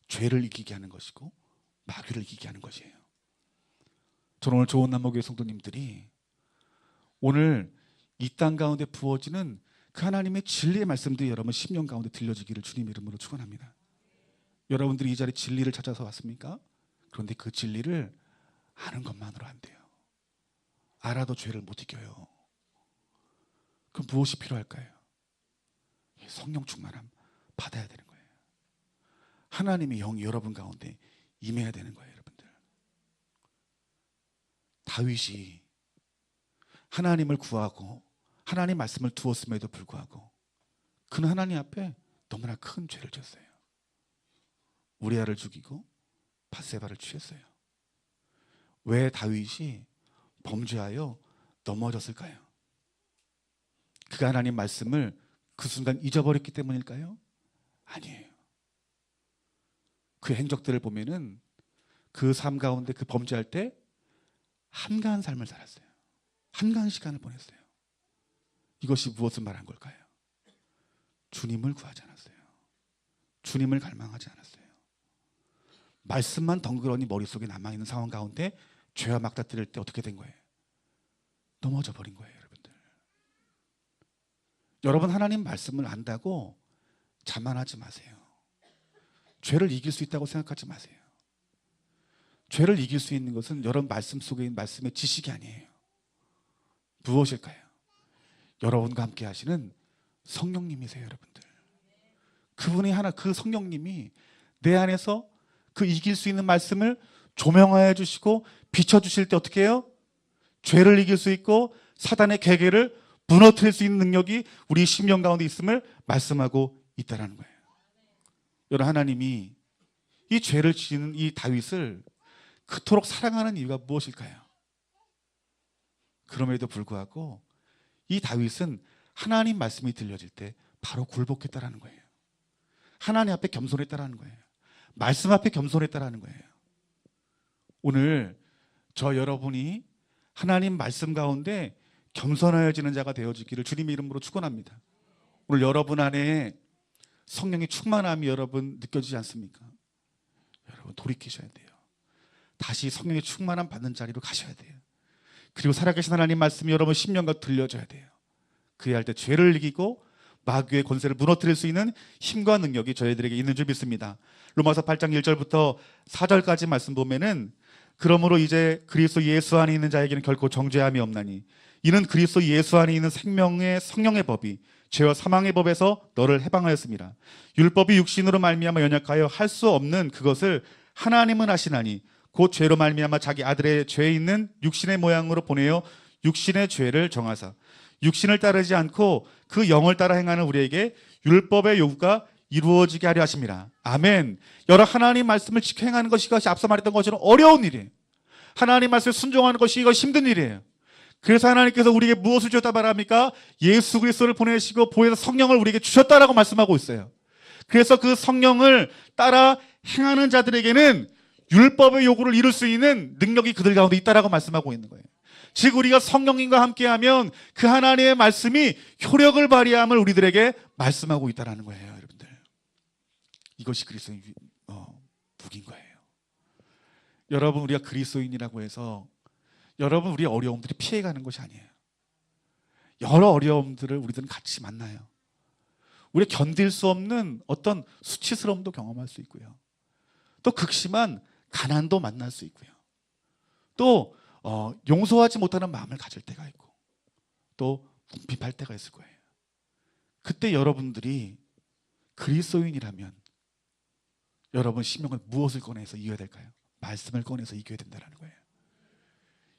죄를 이기게 하는 것이고 마귀를 이기게 하는 것이에요. 저는 오늘 좋은 남목교회 성도님들이 오늘 이 땅 가운데 부어지는 그 하나님의 진리의 말씀들이 여러분 심령 가운데 들려지기를 주님의 이름으로 축원합니다. 여러분들이 이 자리에 진리를 찾아서 왔습니까? 그런데 그 진리를 아는 것만으로 안 돼요. 알아도 죄를 못 이겨요. 그럼 무엇이 필요할까요? 성령 충만함 받아야 되는 거예요. 하나님의 영이 여러분 가운데 임해야 되는 거예요, 여러분들. 다윗이 하나님을 구하고 하나님 말씀을 두었음에도 불구하고 그는 하나님 앞에 너무나 큰 죄를 졌어요. 우리아를 죽이고 밧세바를 취했어요. 왜 다윗이 범죄하여 넘어졌을까요? 그가 하나님 말씀을 그 순간 잊어버렸기 때문일까요? 아니에요. 그 행적들을 보면은 그 삶 가운데 그 범죄할 때 한가한 삶을 살았어요. 한가한 시간을 보냈어요. 이것이 무엇을 말한 걸까요? 주님을 구하지 않았어요. 주님을 갈망하지 않았어요. 말씀만 덩그러니 머릿속에 남아있는 상황 가운데 죄와 맞닥뜨릴 때 어떻게 된 거예요? 넘어져 버린 거예요, 여러분들. 여러분, 하나님 말씀을 안다고 자만하지 마세요. 죄를 이길 수 있다고 생각하지 마세요. 죄를 이길 수 있는 것은 여러분 말씀 속에 있는 말씀의 지식이 아니에요. 무엇일까요? 여러분과 함께 하시는 성령님이세요, 여러분들. 그분이 하나, 그 성령님이 내 안에서 그 이길 수 있는 말씀을 조명하여 주시고 비춰주실 때 어떻게 해요? 죄를 이길 수 있고 사단의 계계를 무너뜨릴 수 있는 능력이 우리 심령 가운데 있음을 말씀하고 있다는 거예요. 여러분, 하나님이 이 죄를 지는 이 다윗을 그토록 사랑하는 이유가 무엇일까요? 그럼에도 불구하고 이 다윗은 하나님 말씀이 들려질 때 바로 굴복했다라는 거예요. 하나님 앞에 겸손했다라는 거예요. 말씀 앞에 겸손했다라는 거예요. 오늘 저 여러분이 하나님 말씀 가운데 겸손하여지는 자가 되어지기를 주님의 이름으로 축원합니다. 오늘 여러분 안에 성령의 충만함이 여러분 느껴지지 않습니까? 여러분 돌이키셔야 돼요. 다시 성령의 충만함 받는 자리로 가셔야 돼요. 그리고 살아계신 하나님 말씀이 여러분 심령과 들려져야 돼요. 그래야 할 때 죄를 이기고 마귀의 권세를 무너뜨릴 수 있는 힘과 능력이 저희들에게 있는 줄 믿습니다. 로마서 8장 1절부터 4절까지 말씀 보면은 그러므로 이제 그리스도 예수 안에 있는 자에게는 결코 정죄함이 없나니 이는 그리스도 예수 안에 있는 생명의 성령의 법이 죄와 사망의 법에서 너를 해방하였습니다. 율법이 육신으로 말미암아 연약하여 할 수 없는 그것을 하나님은 하시나니 곧 죄로 말미암아 자기 아들의 죄 있는 육신의 모양으로 보내어 육신의 죄를 정하사 육신을 따르지 않고 그 영을 따라 행하는 우리에게 율법의 요구가 이루어지게 하려 하십니다. 아멘. 여러 하나님 말씀을 지켜 행하는 것이 이것이 앞서 말했던 것처럼 어려운 일이에요. 하나님 말씀에 순종하는 것이 이것이 힘든 일이에요. 그래서 하나님께서 우리에게 무엇을 주셨다 말합니까? 예수 그리스도를 보내시고 보혜사 성령을 우리에게 주셨다라고 말씀하고 있어요. 그래서 그 성령을 따라 행하는 자들에게는 율법의 요구를 이룰 수 있는 능력이 그들 가운데 있다라고 말씀하고 있는 거예요. 즉 우리가 성령님과 함께하면 그 하나님의 말씀이 효력을 발휘함을 우리들에게 말씀하고 있다라는 거예요, 여러분들. 이것이 그리스도의 복인 거예요. 여러분, 우리가 그리스도인이라고 해서 여러분 우리의 어려움들이 피해가는 것이 아니에요. 여러 어려움들을 우리들은 같이 만나요. 우리 견딜 수 없는 어떤 수치스러움도 경험할 수 있고요. 또 극심한 가난도 만날 수 있고요. 또 용서하지 못하는 마음을 가질 때가 있고 또 궁핍할 때가 있을 거예요. 그때 여러분들이 그리스도인이라면 여러분 심령을 무엇을 꺼내서 이겨야 될까요? 말씀을 꺼내서 이겨야 된다는 거예요.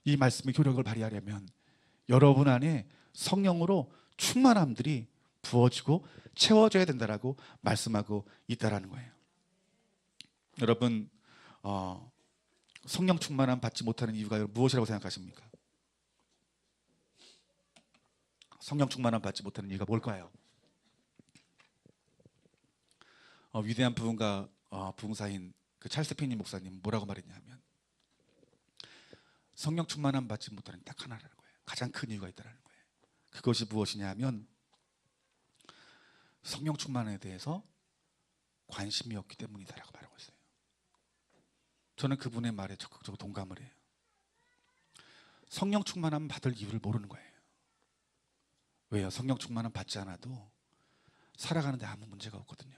이 말씀의 효력을 발휘하려면 여러분 안에 성령으로 충만함들이 부어지고 채워져야 된다라고 말씀하고 있다라는 거예요. 여러분 성령 충만함 받지 못하는 이유가 무엇이라고 생각하십니까? 성령 충만함 받지 못하는 이유가 뭘까요? 위대한 부흥가 부흥사인 그 찰스 피니 목사님 뭐라고 말했냐면 성령 충만함 받지 못하는 딱 하나라는 거예요. 가장 큰 이유가 있다는 거예요. 그것이 무엇이냐 하면 성령 충만에 대해서 관심이 없기 때문이다라고 말하고 있어요. 저는 그분의 말에 적극적으로 동감을 해요. 성령 충만함 받을 이유를 모르는 거예요. 왜요? 성령 충만함 받지 않아도 살아가는데 아무 문제가 없거든요.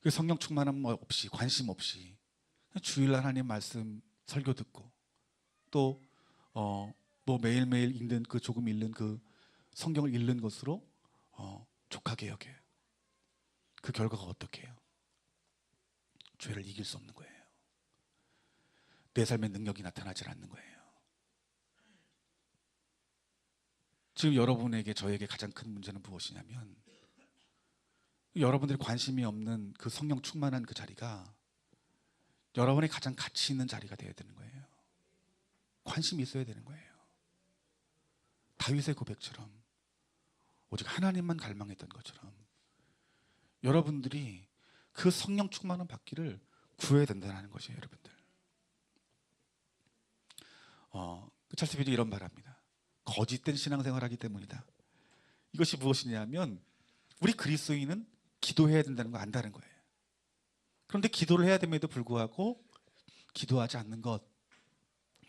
그 성령 충만함 없이 관심 없이 주일 하나님 말씀 설교 듣고 또 뭐 매일매일 읽는 그 조금 읽는 그 성경을 읽는 것으로 족하게 여겨요. 그 결과가 어떻게 해요? 죄를 이길 수 없는 거예요. 내 삶의 능력이 나타나질 않는 거예요. 지금 여러분에게 저에게 가장 큰 문제는 무엇이냐면 여러분들이 관심이 없는 그 성령 충만한 그 자리가 여러분의 가장 가치 있는 자리가 되어야 되는 거예요. 관심이 있어야 되는 거예요. 다윗의 고백처럼 오직 하나님만 갈망했던 것처럼 여러분들이 그 성령 충만한 받기를 구해야 된다는 것이에요, 여러분들. 찰스 빌이 이런 말합니다. 거짓된 신앙생활하기 때문이다. 이것이 무엇이냐면 우리 그리스도인은 기도해야 된다는 거 안다는 거예요. 그런데 기도를 해야 됨에도 불구하고 기도하지 않는 것,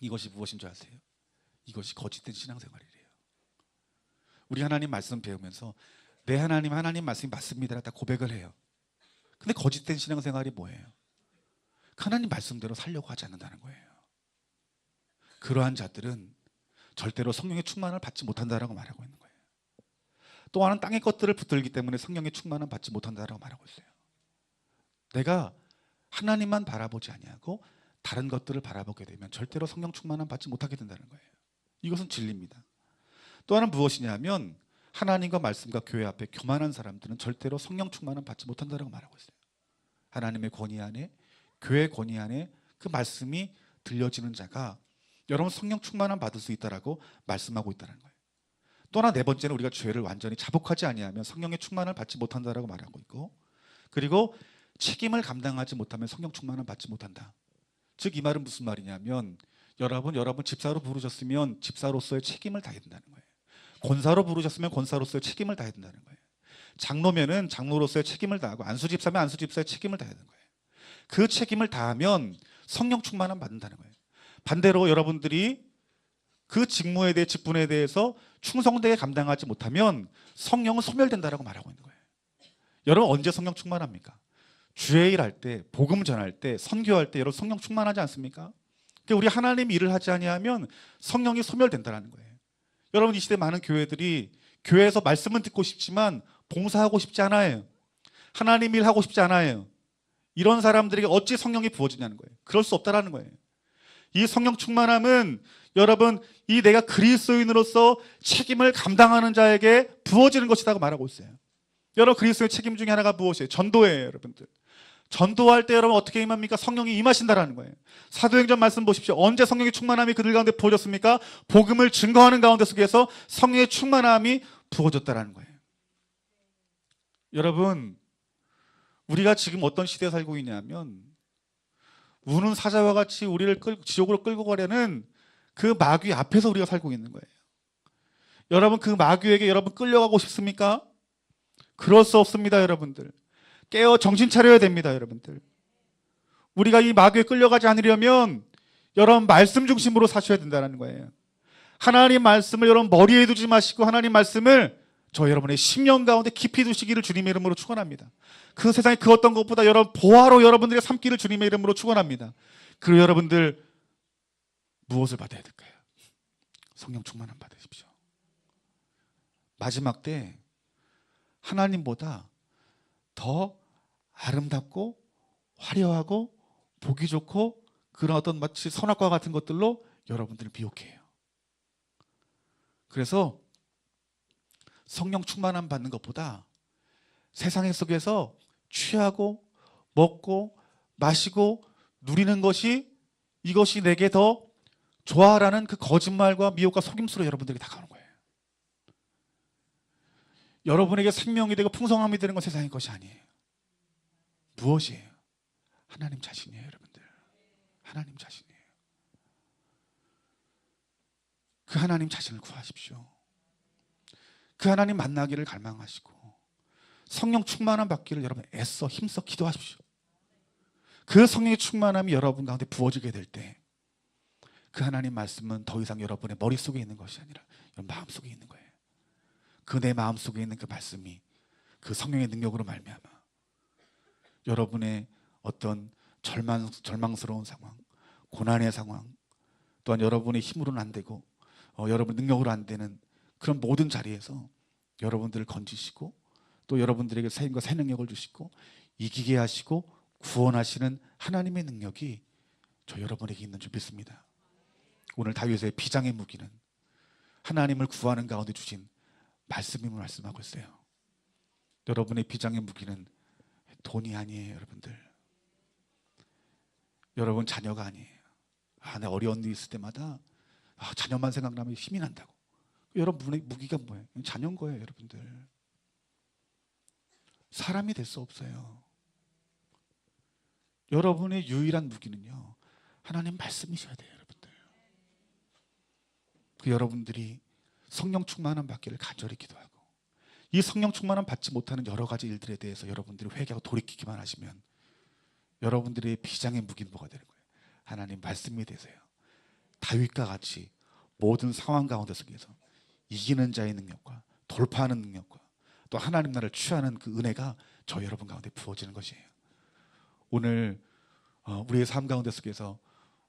이것이 무엇인 줄 아세요? 이것이 거짓된 신앙생활이래요. 우리 하나님 말씀 배우면서 내 하나님 말씀이 맞습니다 다 고백을 해요. 근데 거짓된 신앙생활이 뭐예요? 하나님 말씀대로 살려고 하지 않는다는 거예요. 그러한 자들은 절대로 성령의 충만을 받지 못한다라고 말하고 있는 거예요. 또 하나는 땅의 것들을 붙들기 때문에 성령의 충만을 받지 못한다라고 말하고 있어요. 내가 하나님만 바라보지 아니하고 다른 것들을 바라보게 되면 절대로 성령 충만을 받지 못하게 된다는 거예요. 이것은 진리입니다. 또 하나는 무엇이냐면 하나님과 말씀과 교회 앞에 교만한 사람들은 절대로 성령 충만을 받지 못한다라고 말하고 있어요. 하나님의 권위 안에, 교회 권위 안에 그 말씀이 들려지는 자가 여러분 성령 충만함 받을 수 있다라고 말씀하고 있다는 거예요. 또 하나 네 번째는 우리가 죄를 완전히 자복하지 아니하면 성령의 충만을 받지 못한다라고 말하고 있고, 그리고 책임을 감당하지 못하면 성령 충만을 받지 못한다. 즉 이 말은 무슨 말이냐면 여러분 집사로 부르셨으면 집사로서의 책임을 다해야 된다는 거예요. 권사로 부르셨으면 권사로서의 책임을 다해야 된다는 거예요. 장로면은 장로로서의 책임을 다하고 안수집사면 안수집사의 책임을 다해야 되는 거예요. 그 책임을 다하면 성령 충만함 받는다는 거예요. 반대로 여러분들이 그 직무에 대해 직분에 대해서 충성되게 감당하지 못하면 성령은 소멸된다라고 말하고 있는 거예요. 여러분 언제 성령 충만합니까? 주의 일 할 때, 복음 전할 때, 선교할 때 여러분 성령 충만하지 않습니까? 그러니까 우리 하나님 일을 하지 아니하면 성령이 소멸된다는 거예요. 여러분 이 시대 많은 교회들이 교회에서 말씀은 듣고 싶지만 봉사하고 싶지 않아요. 하나님 일 하고 싶지 않아요. 이런 사람들에게 어찌 성령이 부어지냐는 거예요. 그럴 수 없다라는 거예요. 이 성령 충만함은 여러분 이 내가 그리스도인으로서 책임을 감당하는 자에게 부어지는 것이라고 말하고 있어요. 여러분 그리스도의 책임 중에 하나가 무엇이에요? 전도예요, 여러분들. 전도할 때 여러분 어떻게 임합니까? 성령이 임하신다라는 거예요. 사도행전 말씀 보십시오. 언제 성령의 충만함이 그들 가운데 부어졌습니까? 복음을 증거하는 가운데 속에서 성령의 충만함이 부어졌다라는 거예요. 여러분 우리가 지금 어떤 시대에 살고 있냐면 우는 사자와 같이 우리를 지옥으로 끌고 가려는 그 마귀 앞에서 우리가 살고 있는 거예요. 여러분 그 마귀에게 여러분 끌려가고 싶습니까? 그럴 수 없습니다, 여러분들. 깨어 정신 차려야 됩니다, 여러분들. 우리가 이 마귀에 끌려가지 않으려면 여러분 말씀 중심으로 사셔야 된다는 거예요. 하나님 말씀을 여러분 머리에 두지 마시고 하나님 말씀을 저 여러분의 심령 가운데 깊이 두시기를 주님의 이름으로 축원합니다. 그 세상에 그 어떤 것보다 여러분 보화로 여러분들의 삶기를 주님의 이름으로 축원합니다. 그리고 여러분들 무엇을 받아야 될까요? 성령 충만함 받으십시오. 마지막 때 하나님보다 더 아름답고 화려하고 보기 좋고 그런 어떤 마치 선악과 같은 것들로 여러분들을 미혹해요. 그래서 성령 충만함 받는 것보다 세상 속에서 취하고 먹고 마시고 누리는 것이 이것이 내게 더 좋아라는 그 거짓말과 미혹과 속임수로 여러분들에게 다가오는 거예요. 여러분에게 생명이 되고 풍성함이 되는 건 세상의 것이 아니에요. 무엇이에요? 하나님 자신이에요, 여러분들. 하나님 자신이에요. 그 하나님 자신을 구하십시오. 그 하나님 만나기를 갈망하시고 성령 충만함 받기를 여러분 애써 힘써 기도하십시오. 그 성령의 충만함이 여러분 가운데 부어지게 될 때 그 하나님 말씀은 더 이상 여러분의 머릿속에 있는 것이 아니라 여러분 마음속에 있는 거예요. 그 내 마음속에 있는 그 말씀이 그 성령의 능력으로 말미암아 여러분의 어떤 절망스러운 상황, 고난의 상황, 또한 여러분의 힘으로는 안 되고 여러분 능력으로 안 되는 그런 모든 자리에서 여러분들을 건지시고 또 여러분들에게 새 힘과 새 능력을 주시고 이기게 하시고 구원하시는 하나님의 능력이 저 여러분에게 있는 줄 믿습니다. 오늘 다윗의 비장의 무기는 하나님을 구하는 가운데 주신 말씀임을 말씀하고 있어요. 여러분의 비장의 무기는 돈이 아니에요, 여러분들. 여러분 자녀가 아니에요. 내 어려운 일 있을 때마다 자녀만 생각나면 힘이 난다고. 여러분의 무기가 뭐예요? 자녀인 거예요, 여러분들. 사람이 될 수 없어요. 여러분의 유일한 무기는요, 하나님 말씀이셔야 돼요, 여러분들. 그 여러분들이 성령 충만함 받기를 간절히 기도하고, 이 성령 충만함 받지 못하는 여러 가지 일들에 대해서 여러분들이 회개하고 돌이키기만 하시면 여러분들의 비장의 무기보가 되는 거예요. 하나님 말씀에 대해서요, 다윗과 같이 모든 상황 가운데 속에서 이기는 자의 능력과 돌파하는 능력과 또 하나님 나라를 취하는 그 은혜가 저 여러분 가운데 부어지는 것이에요. 오늘 우리의 삶 가운데 속에서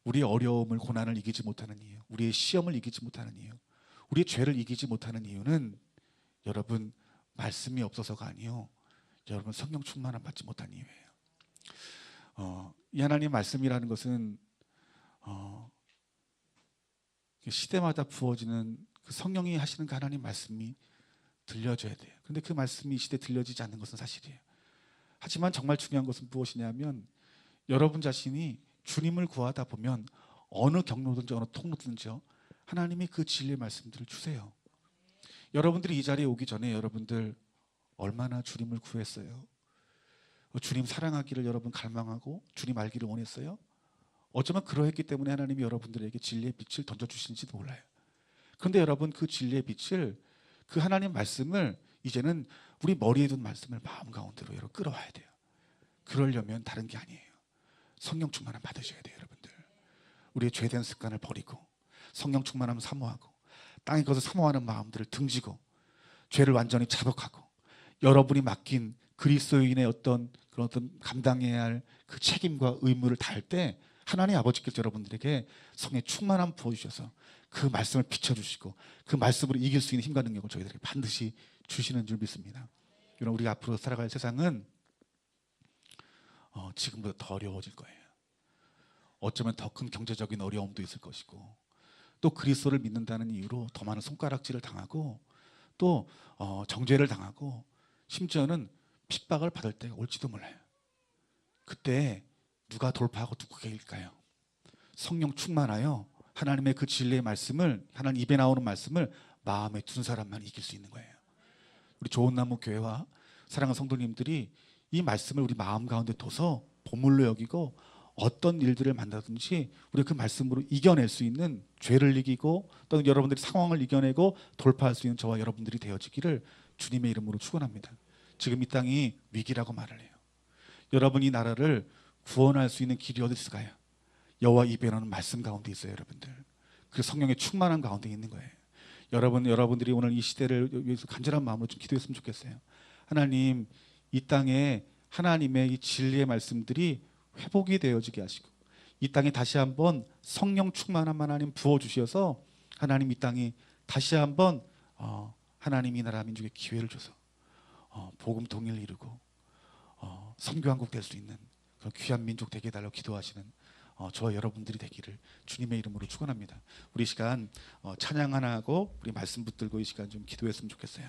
우리의 어려움을, 고난을 이기지 못하는 이유, 우리의 시험을 이기지 못하는 이유, 우리의 죄를 이기지 못하는 이유는 여러분 말씀이 없어서가 아니요, 여러분 성령 충만함 받지 못한 이유예요. 이 하나님 말씀이라는 것은 시대마다 부어지는 그 성령이 하시는 그 하나님 말씀이 들려져야 돼요. 그런데 그 말씀이 이 시대에 들려지지 않는 것은 사실이에요. 하지만 정말 중요한 것은 무엇이냐면, 여러분 자신이 주님을 구하다 보면 어느 경로든지 어느 통로든지요, 하나님이 그 진리의 말씀들을 주세요. 여러분들이 이 자리에 오기 전에 여러분들 얼마나 주님을 구했어요? 주님 사랑하기를 여러분 갈망하고 주님 알기를 원했어요? 어쩌면 그러했기 때문에 하나님이 여러분들에게 진리의 빛을 던져주시는지도 몰라요. 그런데 여러분, 그 진리의 빛을, 그 하나님 말씀을 이제는 우리 머리에 둔 말씀을 마음 가운데로 여러분 끌어와야 돼요. 그러려면 다른 게 아니에요. 성령 충만함 받으셔야 돼요. 여러분들, 우리의 죄된 습관을 버리고 성령 충만함 사모하고 땅의 것을 사모하는 마음들을 등지고 죄를 완전히 자복하고 여러분이 맡긴 그리스도인의 어떤 그런 어떤 감당해야 할 그 책임과 의무를 다할 때 하나님 아버지께서 여러분들에게 성령의 충만함 부어주셔서 그 말씀을 비춰주시고 그 말씀으로 이길 수 있는 힘과 능력을 저희들에게 반드시 주시는 줄 믿습니다. 여러분, 우리가 앞으로 살아갈 세상은 지금보다 더 어려워질 거예요. 어쩌면 더 큰 경제적인 어려움도 있을 것이고, 또 그리스도를 믿는다는 이유로 더 많은 손가락질을 당하고, 또 정죄를 당하고, 심지어는 핍박을 받을 때가 올지도 몰라요. 그때 누가 돌파하고 누구가 이길까요? 성령 충만하여 하나님의 그 진리의 말씀을, 하나님 입에 나오는 말씀을 마음에 둔 사람만 이길 수 있는 거예요. 우리 좋은나무 교회와 사랑하는 성도님들이 이 말씀을 우리 마음 가운데 둬서 보물로 여기고 어떤 일들을 만나든지 우리가 그 말씀으로 이겨낼 수 있는, 죄를 이기고 또는 여러분들이 상황을 이겨내고 돌파할 수 있는 저와 여러분들이 되어지기를 주님의 이름으로 축원합니다. 지금 이 땅이 위기라고 말을 해요. 여러분, 이 나라를 구원할 수 있는 길이 어디 있을까요? 여호와 입에 나오는 말씀 가운데 있어요. 여러분들, 그 성령의 충만한 가운데 있는 거예요. 여러분들이 오늘 이 시대를 위해서 간절한 마음으로 좀 기도했으면 좋겠어요. 하나님, 이 땅에 하나님의 이 진리의 말씀들이 회복이 되어지게 하시고, 이 땅에 다시 한번 성령 충만한 하나님 부어주셔서 하나님 이 땅이 다시 한번 하나님 이 나라 민족의 기회를 줘서 복음 통일을 이루고 선교한국 될 수 있는 그런 귀한 민족 되게 해달라고 기도하시는 저와 여러분들이 되기를 주님의 이름으로 축원합니다. 우리 시간 찬양 하나 하고 우리 말씀 붙들고 이 시간 좀 기도했으면 좋겠어요.